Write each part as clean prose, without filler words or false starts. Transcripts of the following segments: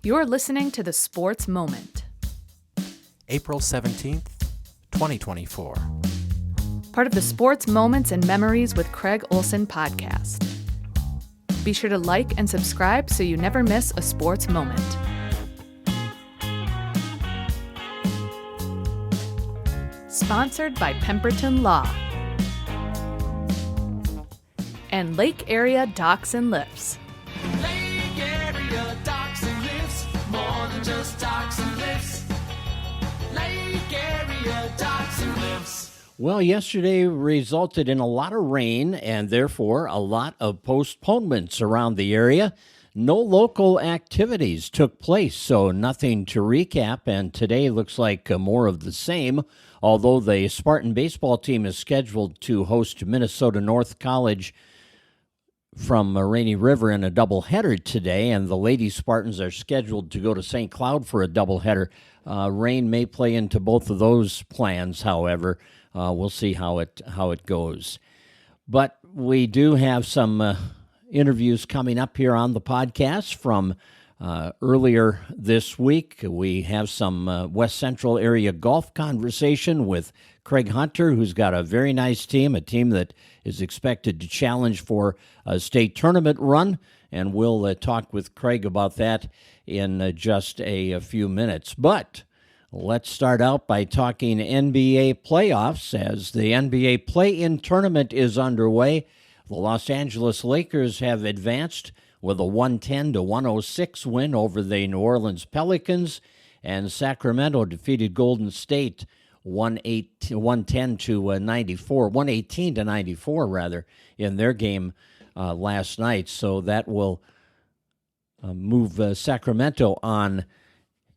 You're listening to The Sports Moment, April 17th, 2024. part of the Sports Moments and Memories with Kraig Olson podcast. Be sure to like and subscribe so you never miss a sports moment. Sponsored by Pemberton Law and Lake Area Docks and Lifts. Lake Area Docks and Lifts, more than just docks and lifts. Lake Area Docks and Lifts. Well, yesterday resulted in a lot of rain and therefore a lot of postponements around the area. No local activities took place, so nothing to recap, and today looks like more of the same, although the Spartan baseball team is scheduled to host Minnesota North College from Rainy River in a doubleheader today, and the Lady Spartans are scheduled to go to St. Cloud for a doubleheader. Rain may play into both of those plans, however. We'll see how it goes. But we do have some interviews coming up here on the podcast from earlier this week. We have some West Central area golf conversation with Kraig Hunter, who's got a very nice team, a team that is expected to challenge for a state tournament run, and we'll talk with Kraig about that in just a few minutes. But let's start out by talking NBA playoffs as the NBA play-in tournament is underway. The Los Angeles Lakers have advanced with a 110-106 win over the New Orleans Pelicans, and Sacramento defeated Golden State 118-94 in their game last night. So that will move Sacramento on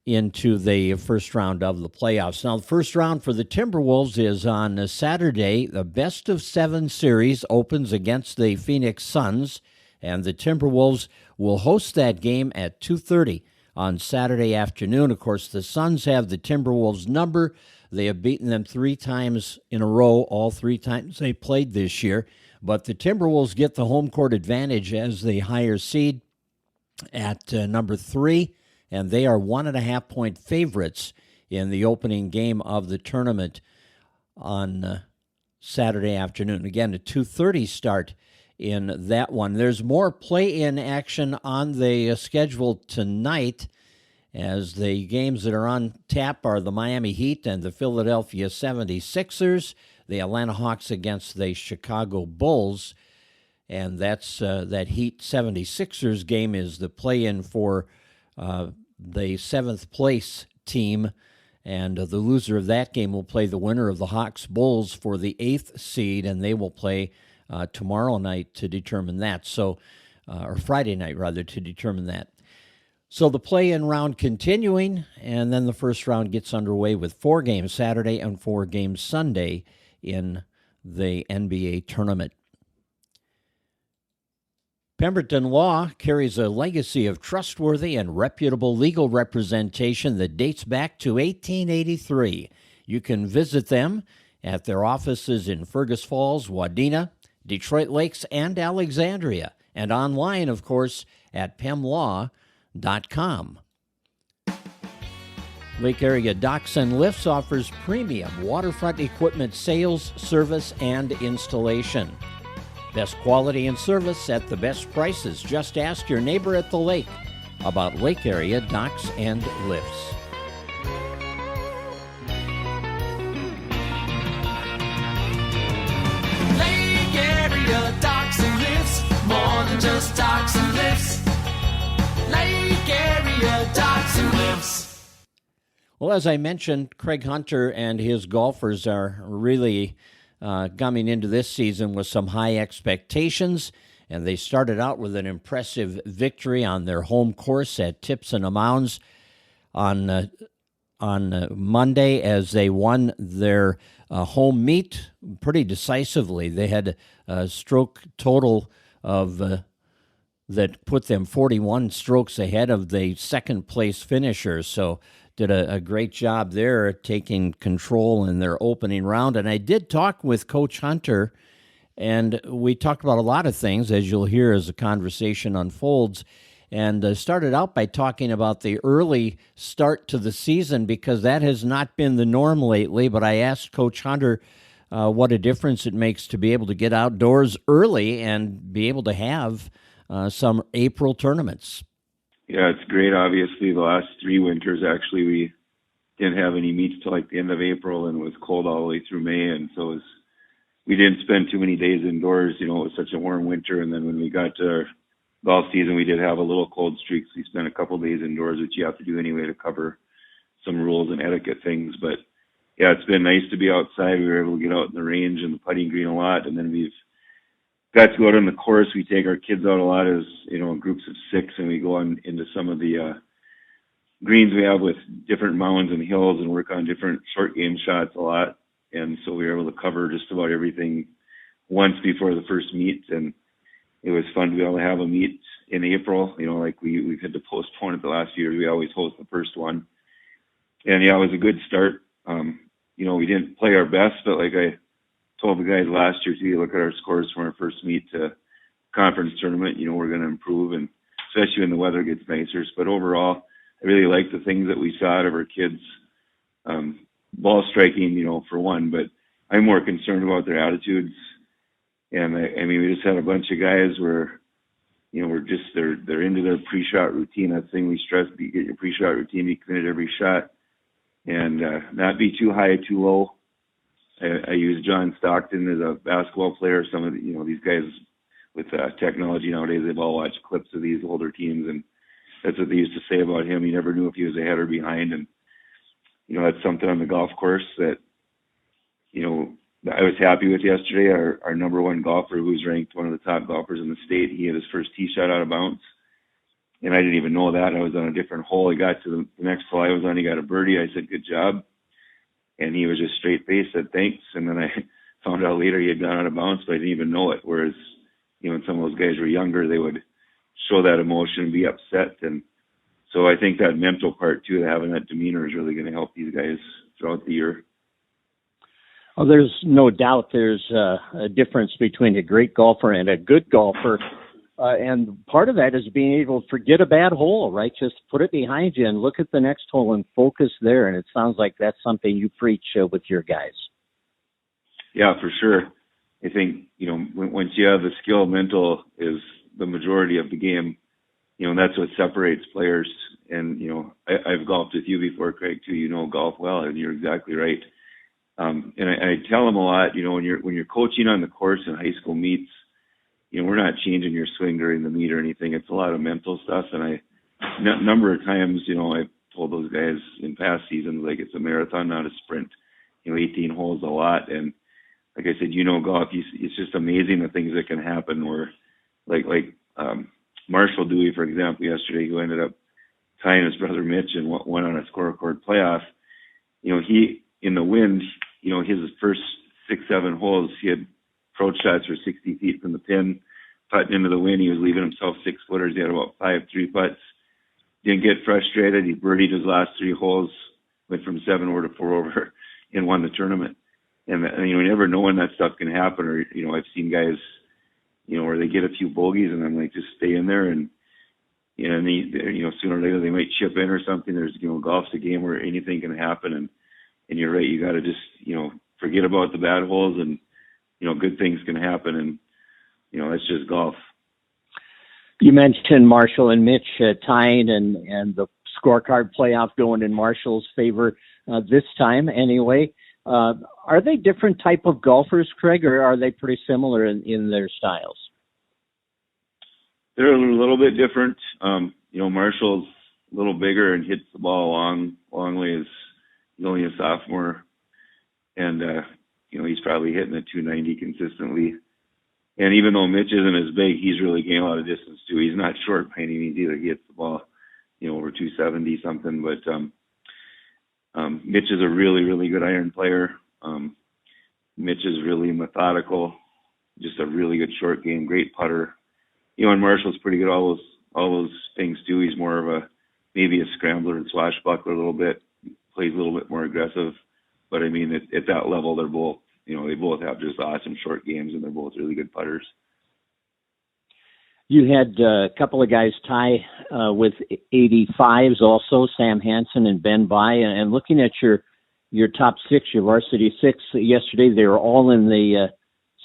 into the first round of the playoffs. Now, the first round for the Timberwolves is on Saturday. The best-of-7 series opens against the Phoenix Suns, and the Timberwolves will host that game at 2:30 on Saturday afternoon. Of course, the Suns have the Timberwolves number. They have beaten them 3 times in a row, all 3 times they played this year. But the Timberwolves get the home court advantage as the higher seed at number 3. And they are 1.5-point favorites in the opening game of the tournament on Saturday afternoon. Again, a 2:30 start in that one. There's more play-in action on the schedule tonight, as the games that are on tap are the Miami Heat and the Philadelphia 76ers, the Atlanta Hawks against the Chicago Bulls, and that's that Heat 76ers game is the play-in for the 7th place team, and the loser of that game will play the winner of the Hawks Bulls for the 8th seed, and they will play tomorrow night to determine that. So, or Friday night rather, to determine that. So the play-in round continuing, and then the first round gets underway with 4 games Saturday and 4 games Sunday in the NBA tournament. Pemberton Law carries a legacy of trustworthy and reputable legal representation that dates back to 1883. You can visit them at their offices in Fergus Falls, Wadena, Detroit Lakes, and Alexandria, and online, of course, at pemlaw.com. Lake Area Docks and Lifts offers premium waterfront equipment sales, service, and installation. Best quality and service at the best prices. Just ask your neighbor at the lake about Lake Area Docks and Lifts. Lake Area Docks and Lifts, more than just docks and lifts. Lake Area Docks and Lifts. Well, as I mentioned, Kraig Hunter and his golfers are really coming into this season with some high expectations, and they started out with an impressive victory on their home course at Tips and Mounds on Monday as they won their home meet pretty decisively. They had a stroke total of that put them 41 strokes ahead of the second-place finisher, so did a great job there taking control in their opening round. And I did talk with Coach Hunter, and we talked about a lot of things, as you'll hear as the conversation unfolds. and started out by talking about the early start to the season because that has not been the norm lately. But I asked Coach Hunter what a difference it makes to be able to get outdoors early and be able to have some April tournaments. Yeah, it's great. Obviously, the last 3 winters, actually, we didn't have any meets till like the end of April, and it was cold all the way through May, and so we didn't spend too many days indoors. It was such a warm winter, and then when we got to our golf season, we did have a little cold streak, so we spent a couple days indoors, which you have to do anyway to cover some rules and etiquette things. But yeah, it's been nice to be outside. We were able to get out in the range and the putting green a lot, and then we've got to go out on the course. We take our kids out a lot as, groups of 6, and we go on into some of the greens we have with different mountains and hills and work on different short game shots a lot. And so we were able to cover just about everything once before the first meet. And it was fun to be able to have a meet in April. Like we've had to postpone it the last few years. We always host the first one. And yeah, it was a good start. We didn't play our best, but like I told the guys last year too, you look at our scores from our first meet to conference tournament, we're going to improve, and especially when the weather gets nicer. But overall, I really like the things that we saw out of our kids. Ball striking, for one, but I'm more concerned about their attitudes. And we just had a bunch of guys where, they're into their pre-shot routine. That thing we stress, you get your pre-shot routine, be committed every shot, and not be too high, too low. I use John Stockton as a basketball player. Some of the, these guys with technology nowadays, they've all watched clips of these older teams, and that's what they used to say about him. You never knew if he was ahead or behind, and that's something on the golf course that I was happy with yesterday. Our number 1 golfer, who's ranked one of the top golfers in the state, he had his first tee shot out of bounds, and I didn't even know that. I was on a different hole. He got to the next hole I was on. He got a birdie. I said, "Good job." And he was just straight faced, said thanks. And then I found out later he had gone out of bounds, but I didn't even know it. Whereas, when some of those guys were younger, they would show that emotion and be upset. And so I think that mental part too, having that demeanor, is really going to help these guys throughout the year. Well, there's no doubt there's a difference between a great golfer and a good golfer. And part of that is being able to forget a bad hole, right? Just put it behind you and look at the next hole and focus there. And it sounds like that's something you preach with your guys. Yeah, for sure. I think, once you have the skill, mental is the majority of the game. That's what separates players. And, I've golfed with you before, Kraig, too. Golf well, and you're exactly right. And I tell them a lot, when you're coaching on the course in high school meets, we're not changing your swing during the meet or anything. It's a lot of mental stuff. And number of times, I've told those guys in past seasons, like, it's a marathon, not a sprint. 18 holes a lot. And like I said, golf, it's just amazing the things that can happen where, like Marshall Dewey, for example, yesterday, who ended up tying his brother Mitch and went on a scorecard playoff. He, in the wind, his first 6-7 holes, he had approach shots for 60 feet from the pin, putting into the wind. He was leaving himself 6-footers. He had about 5 3-putts. Didn't get frustrated. He birdied his last 3 holes, went from 7 over to 4 over, and won the tournament. And you never know when that stuff can happen. Or I've seen guys, where they get a few bogeys, and I'm like, just stay in there, and sooner or later they might chip in or something. There's golf's a game where anything can happen, and you're right. You got to just forget about the bad holes, and good things can happen, and that's just golf. You mentioned Marshall and Mitch tying and the scorecard playoff going in Marshall's favor this time anyway. Are they different type of golfers, Kraig, or are they pretty similar in their styles? They're a little bit different. Marshall's a little bigger and hits the ball long ways. He's only a sophomore, and he's probably hitting the 290 consistently. And even though Mitch isn't as big, he's really gained a lot of distance too. He's not short by any means either. He hits the ball, over 270 something. But Mitch is a really, really good iron player. Mitch is really methodical, just a really good short game, great putter. And Marshall's pretty good all those things too. He's more of maybe a scrambler and swashbuckler a little bit, plays a little bit more aggressive. But I mean, at that level, they're both, they both have just awesome short games, and they're both really good putters. You had a couple of guys tie with 85s also, Sam Hansen and Ben By. And looking at your top six, your varsity six yesterday, they were all in the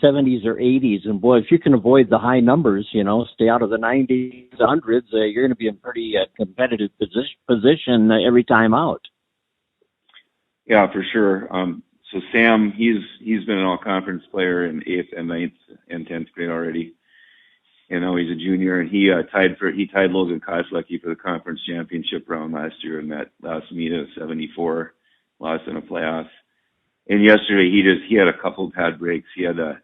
70s or 80s. And boy, if you can avoid the high numbers, stay out of the 90s, 100s, you're going to be in pretty competitive position every time out. Yeah, for sure. So Sam, he's been an all-conference player in 8th and 9th and 10th grade already. And now he's a junior, and he tied Logan Koslecki for the conference championship round last year in that last meet of 74, lost in a playoff. And yesterday he had a couple pad breaks. We had a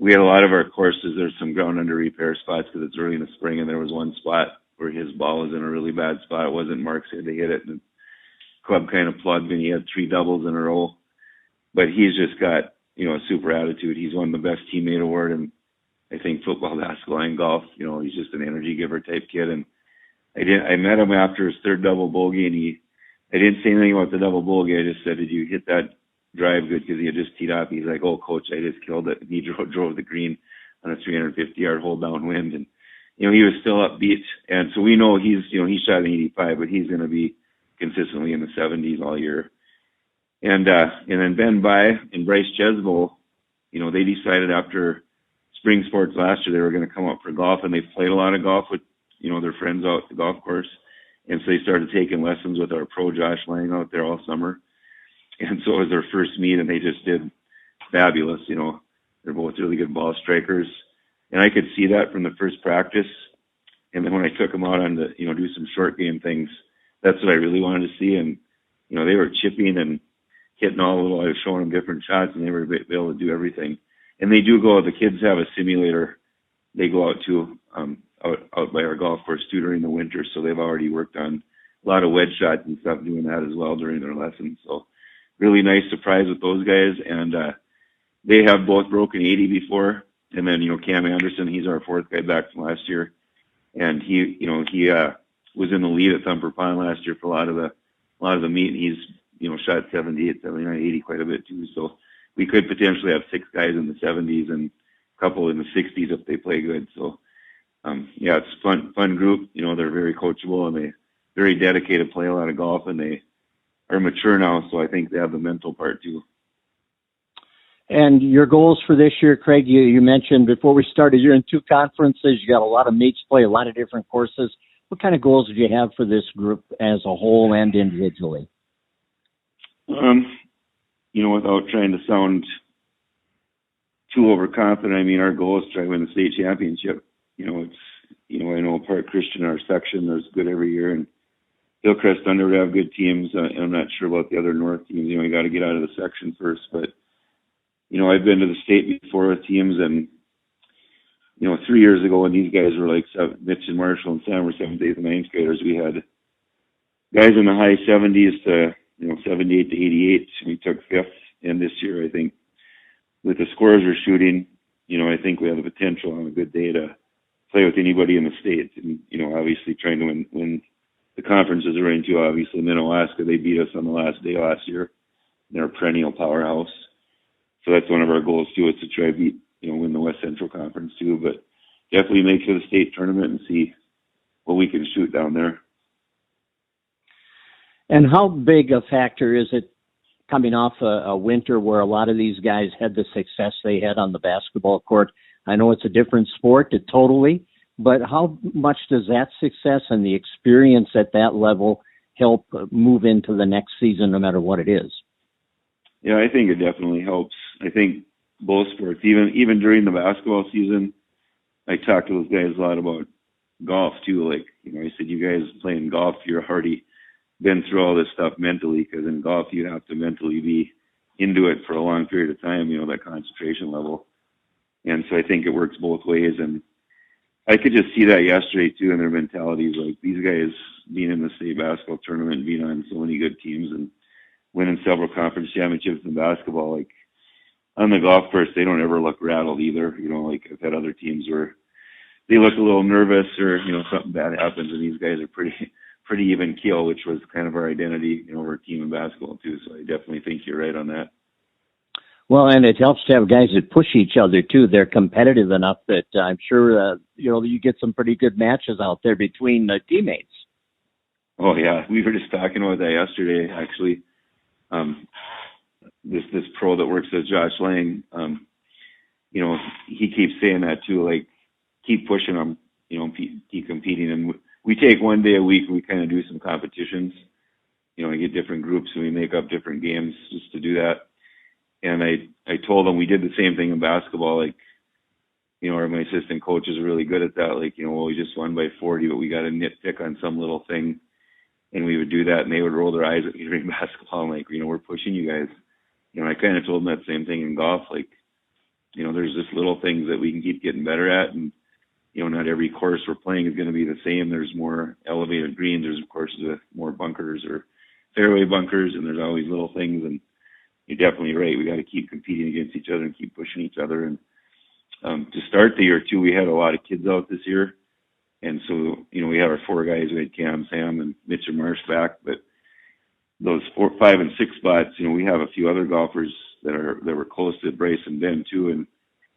lot of our courses. There's some ground under repair spots because it's early in the spring, and there was one spot where his ball was in a really bad spot. It wasn't Mark's head to hit it, and the club kind of plugged, and he had 3 doubles in a row. But he's just got a super attitude. He's won the best teammate award, and I think football, basketball, and golf. He's just an energy giver type kid. And I met him after his 3rd double bogey, and I didn't say anything about the double bogey. I just said, "Did you hit that drive good?" Because he had just teed off. He's like, "Oh, coach, I just killed it." And he drove the green on a 350-yard hole downwind, and he was still upbeat. And so we know he shot an 85, but he's going to be consistently in the 70s all year. And then Ben By and Bryce Chesbo, they decided after spring sports last year they were going to come up for golf, and they've played a lot of golf with their friends out at the golf course, and so they started taking lessons with our pro Josh Lang out there all summer. And so it was their first meet, and they just did fabulous. They're both really good ball strikers, and I could see that from the first practice. And then when I took them out on the do some short game things, that's what I really wanted to see. And they were chipping and hitting all the little. I was showing them different shots, and they were able to do everything. And they do go. The kids have a simulator. They go out to out by our golf course too during the winter, so they've already worked on a lot of wedge shots and stuff, doing that as well during their lessons. So really nice surprise with those guys, and they have both broken 80 before. And then Cam Anderson, he's our 4th guy back from last year, and he was in the lead at Thumper Pond last year for a lot of the meet. And he's shot 78, 79, 80 quite a bit too. So we could potentially have 6 guys in the 70s and a couple in the 60s if they play good. So, it's a fun group. They're very coachable, and they very dedicated, play a lot of golf, and they are mature now. So I think they have the mental part too. And your goals for this year, Kraig, you mentioned before we started, you're in 2 conferences. You got a lot of mates play, a lot of different courses. What kind of goals do you have for this group as a whole and individually? Without trying to sound too overconfident, our goal is to try to win the state championship. I know Park Christian, our section, is good every year, and Hillcrest Thunder would have good teams. I'm not sure about the other North teams. You got to get out of the section first. But, I've been to the state before with teams, and, 3 years ago when these guys were like Mitch and Marshall and Sam were 7th, 8th, and 9th graders, we had guys in the high 70s to 78 to 88. We took 5th, and this year I think with the scores we're shooting, I think we have the potential on a good day to play with anybody in the state. And obviously trying to win the conferences we're into. Obviously Minnewaska, they beat us on the last day last year. They're a perennial powerhouse, so that's one of our goals too, is to try to beat win the West Central Conference too. But definitely make it to the state tournament and see what we can shoot down there. And how big a factor is it coming off a winter where a lot of these guys had the success they had on the basketball court? I know it's a different sport, but how much does that success and the experience at that level help move into the next season, no matter what it is? Yeah, I think it definitely helps. I think both sports, even during the basketball season, I talked to those guys a lot about golf too. Like, I said, you guys playing golf, you're already been through all this stuff mentally, because in golf you have to mentally be into it for a long period of time, that concentration level. And so I think it works both ways. And I could just see that yesterday too in their mentalities. Like, these guys being in the state basketball tournament, being on so many good teams and winning several conference championships in basketball, like on the golf course, they don't ever look rattled either. Like I've had other teams where they look a little nervous or, something bad happens, and these guys are pretty even keel, which was kind of our identity, we're a team in basketball too. So I definitely think you're right on that. Well, and it helps to have guys that push each other too. They're competitive enough that I'm sure you get some pretty good matches out there between teammates. Oh yeah, we were just talking about that yesterday. Actually, this pro that works with Josh Lang, he keeps saying that too. Like, keep pushing them, keep competing. And we take one day a week and we kind of do some competitions. We get different groups and we make up different games just to do that. And I told them we did the same thing in basketball. Like, my assistant coaches are really good at that. Like, we just won by 40, but we got to nitpick on some little thing. And we would do that, and they would roll their eyes at me during basketball. I'm like, we're pushing you guys. I kind of told them that same thing in golf. Like, there's just little things that we can keep getting better at. And, not every course we're playing is going to be the same. There's more elevated greens. There's, of course, more bunkers or fairway bunkers, and there's always little things. And you're definitely right. We got to keep competing against each other and keep pushing each other. And to start the year, too, we had a lot of kids out this year. And so, we had our 4 guys. We had Cam, Sam, and Mitch and Marsh back. But those 4, 5, and 6 spots, we have a few other golfers that were close to Bryce and Ben, too. And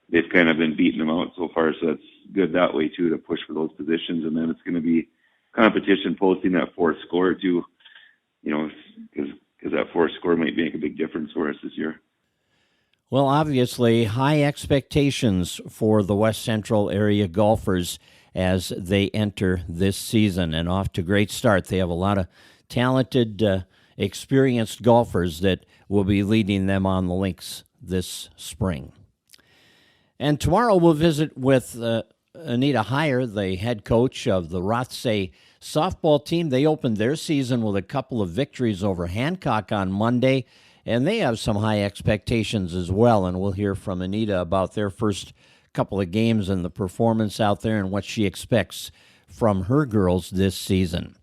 they've kind of been beating them out so far. So that's good that way, too, to push for those positions. And then it's going to be competition posting that 4th score, too, because that 4th score might make a big difference for us this year. Well, obviously, high expectations for the West Central area golfers as they enter this season, and off to a great start. They have a lot of talented, experienced golfers that will be leading them on the links this spring. And tomorrow we'll visit with Anita Heyer, the head coach of the Rothsay softball team. They opened their season with a couple of victories over Hancock on Monday, and they have some high expectations as well, and we'll hear from Anita about their first couple of games and the performance out there and what she expects from her girls this season.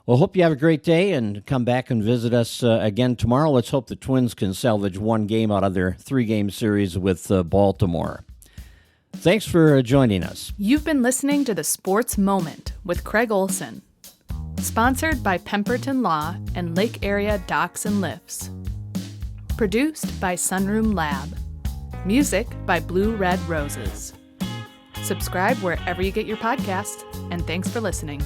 Well, hope you have a great day and come back and visit us again tomorrow. Let's hope the Twins can salvage 1 game out of their 3-game series with Baltimore. Thanks for joining us. You've been listening to The Sports Moment with Kraig Olson, sponsored by Pemberton Law and Lake Area Docks and Lifts. Produced by Sunroom Lab. Music by Blue Red Roses. Subscribe wherever you get your podcasts, and thanks for listening.